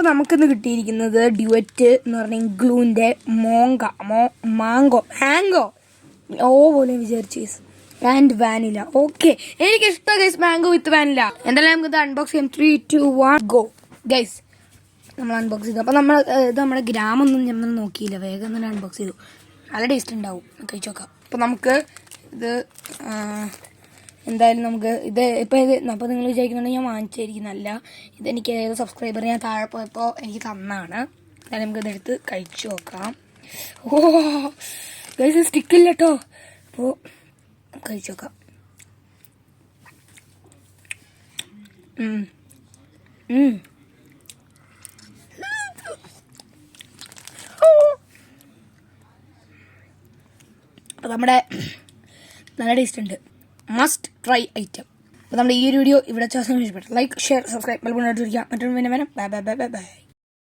അപ്പോൾ നമുക്കിന്ന് കിട്ടിയിരിക്കുന്നത് ഡ്യുവറ്റ് എന്ന് പറഞ്ഞ ഇഗ്ലൂവിൻ്റെ മാംഗോ പോലെ വിചാരിച്ചു ആൻഡ് വാനില. ഓക്കെ, എനിക്ക് ഇഷ്ടം ഗൈസ് മാംഗോ വിത്ത് വാനില. എന്തായാലും നമുക്ക് ഇത് അൺബോക്സ് ചെയ്യാം. 3, 2, 1 ഗോ. ഗൈസ് നമ്മൾ അൺബോക്സ് ചെയ്തു. അപ്പോൾ ഇത് നമ്മുടെ ഗ്രാമൊന്നും നമ്മൾ നോക്കിയില്ല, വേഗം തന്നെ അൺബോക്സ് ചെയ്തു. നല്ല ടേസ്റ്റ് ഉണ്ടാവും, കഴിച്ചു നോക്കാം. അപ്പോൾ നമുക്ക് ഇത് എന്തായാലും നമുക്ക് അപ്പോൾ നിങ്ങൾ വിചാരിക്കുന്നുണ്ടെങ്കിൽ ഞാൻ വാങ്ങിച്ചായിരിക്കുന്നല്ല, ഇതെനിക്ക് ഏത് സബ്സ്ക്രൈബർ ഞാൻ താഴെ പോയപ്പോൾ എനിക്ക് തന്നാണ്. എന്തായാലും നമുക്ക് ഇതെടുത്ത് കഴിച്ചു നോക്കാം. ഓ ഗൈസ് സ്റ്റിക്കില്ല കേട്ടോ, അപ്പോൾ കഴിച്ചു നോക്കാം. അപ്പോൾ നമ്മുടെ നല്ല ടേസ്റ്റ് ഉണ്ട്, മസ്റ്റ് ട്രൈ ഐറ്റം. അപ്പോൾ നമ്മുടെ ഈ ഒരു വീഡിയോ ഇവിടെ ഇഷ്ടപ്പെട്ടു. Like, share, subscribe, bell button അടിച്ചിരിക്കുക. മറ്റൊരു ബൈ ബൈ ബൈ ബൈ.